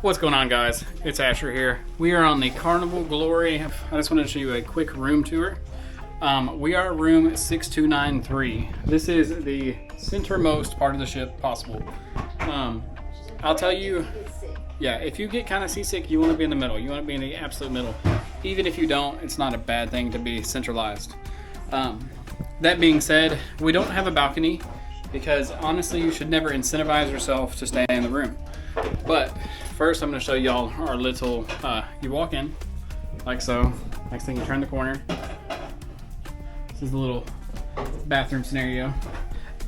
What's going on, guys? It's Asher here. We are on the Carnival Glory. I just wanted to show you a quick room tour. We are room 6293. This is the centermost part of the ship possible. I'll tell you, yeah, if you get kind of seasick, you want to be in the middle. You want to be in the absolute middle. Even if you don't, it's not a bad thing to be centralized. That being said, we don't have a balcony because honestly, you should never incentivize yourself to stay in the room. But first, I'm going to show y'all our little, you walk in like so. Next thing, you turn the corner. This is the little bathroom scenario.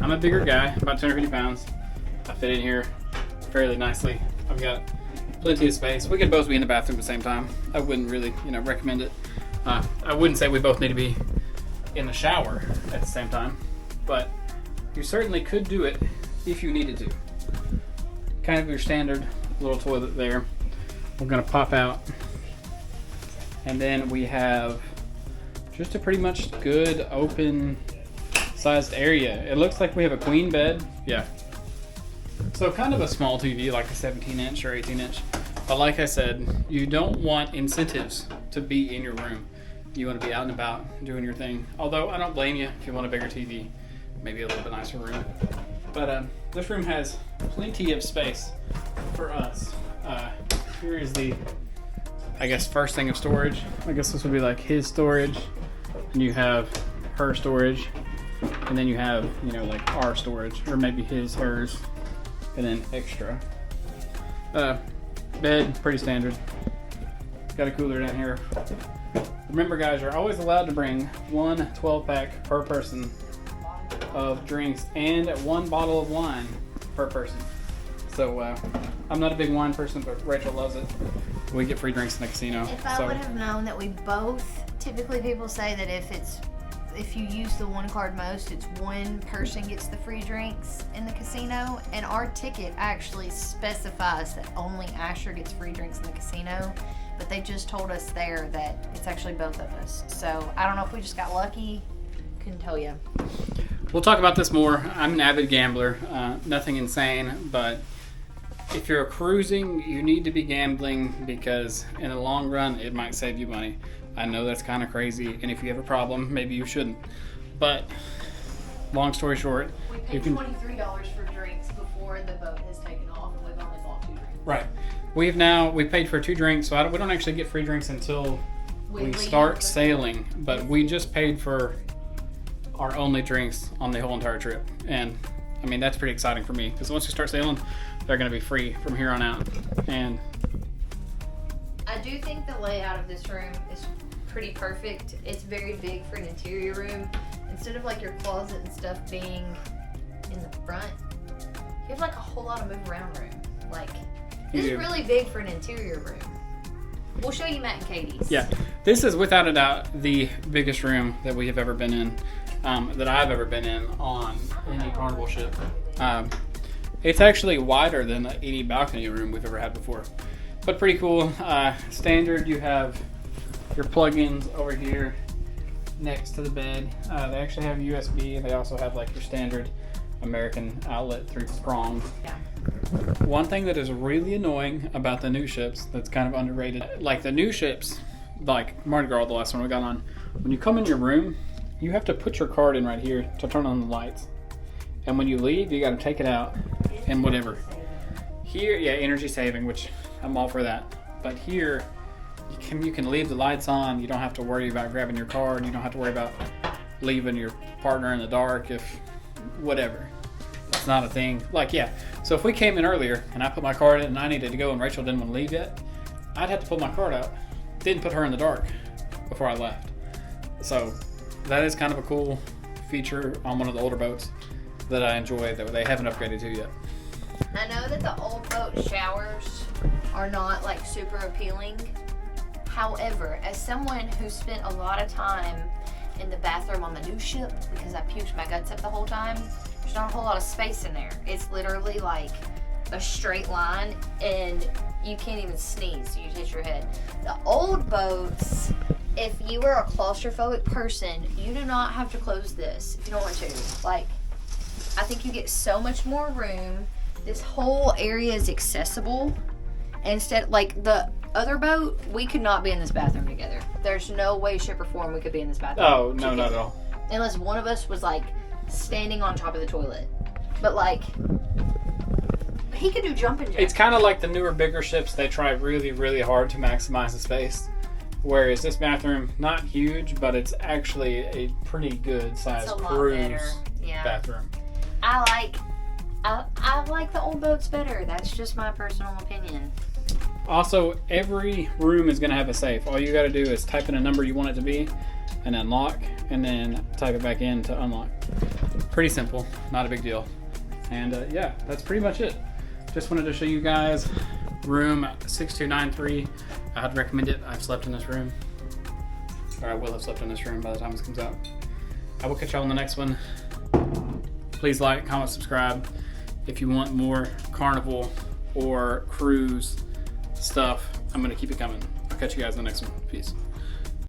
I'm a bigger guy, about 250 pounds. I fit in here fairly nicely. I've got plenty of space. We could both be in the bathroom at the same time. I wouldn't really, recommend it. I wouldn't say we both need to be in the shower at the same time, but you certainly could do it if you needed to. Kind of your standard little toilet there. We're gonna pop out, and then we have just a pretty much good open sized area. It looks like we have a queen bed. Yeah. So kind of a small TV, like a 17-inch or 18-inch. But like I said, you don't want incentives to be in your room. You want to be out and about doing your thing. Although I don't blame you if you want a bigger TV, maybe a little bit nicer room. But this room has plenty of space for us. Here is the, I guess, first thing of storage. I guess this would be like his storage, and you have her storage, and then you have, like our storage, or maybe his, hers, and then extra. Bed, pretty standard. Got a cooler down here. Remember, guys, you're always allowed to bring one 12-pack per person of drinks and one bottle of wine per person. So I'm not a big wine person, but Rachel loves it. We get free drinks in the casino. If I would have known that we both, typically people say that if you use the one card most, it's one person gets the free drinks in the casino, and our ticket actually specifies that only Asher gets free drinks in the casino, but they just told us there that it's actually both of us. So I don't know if we just got lucky. Couldn't tell you. We'll talk about this more. I'm an avid gambler, nothing insane, but if you're cruising, you need to be gambling because in the long run, it might save you money. I know that's kind of crazy, and if you have a problem, maybe you shouldn't. But long story short, we paid $23 for drinks before the boat has taken off, and we've only bought 2 drinks. Right. We paid for 2 drinks, so we don't actually get free drinks until we start sailing. But we just paid for our only drinks on the whole entire trip, and I mean that's pretty exciting for me because once we start sailing, they're going to be free from here on out. And I do think the layout of this room is pretty perfect. It's very big for an interior room. Instead of like your closet and stuff being in the front, you have like a whole lot of move around room. Like, this is really big for an interior room. We'll show you Matt and Katie's. Yeah, this is without a doubt the biggest room that we have ever been in, that I've ever been in on any Carnival ship. It's actually wider than any balcony room we've ever had before. But pretty cool. Standard, you have your plug-ins over here next to the bed. They actually have USB, and they also have like your standard American outlet 3-prong. Yeah. One thing that is really annoying about the new ships that's kind of underrated, like the new ships, like Mardi Gras, the last one we got on, when you come in your room, you have to put your card in right here to turn on the lights. And when you leave, you got to take it out and whatever. Here, yeah, energy saving, which I'm all for that. But here, you can leave the lights on. You don't have to worry about grabbing your card. You don't have to worry about leaving your partner in the dark if whatever. It's not a thing. Like, yeah. So if we came in earlier and I put my card in and I needed to go and Rachel didn't want to leave yet, I'd have to pull my card out. Didn't put her in the dark before I left. So that is kind of a cool feature on one of the older boats that I enjoy that they haven't upgraded to yet. I know that the old boat showers are not like super appealing. However, as someone who spent a lot of time in the bathroom on the new ship because I puked my guts up the whole time, there's not a whole lot of space in there. It's literally like a straight line and you can't even sneeze. You hit your head. The old boats, if you were a claustrophobic person, you do not have to close this if you don't want to. Like, I think you get so much more room. This whole area is accessible. Instead, like the other boat, we could not be in this bathroom together. There's no way, shape, or form we could be in this bathroom. Oh, no, not at all. Unless one of us was like standing on top of the toilet. But like, he could do jumping jacks. It's kind of like the newer, bigger ships. They try really, really hard to maximize the space. Whereas this bathroom, not huge, but it's actually a pretty good sized cruise bathroom. I like the old boats better. That's just my personal opinion. Also, every room is going to have a safe. All you got to do is type in a number you want it to be and then lock, and then type it back in to unlock. Pretty simple, not a big deal. And yeah, that's pretty much it. Just wanted to show you guys room 6293. I'd recommend it. I've slept in this room. Or I will have slept in this room by the time this comes out. I will catch y'all on the next one. Please like, comment, subscribe. If you want more Carnival or cruise stuff, I'm going to keep it coming. I'll catch you guys in the next one. Peace.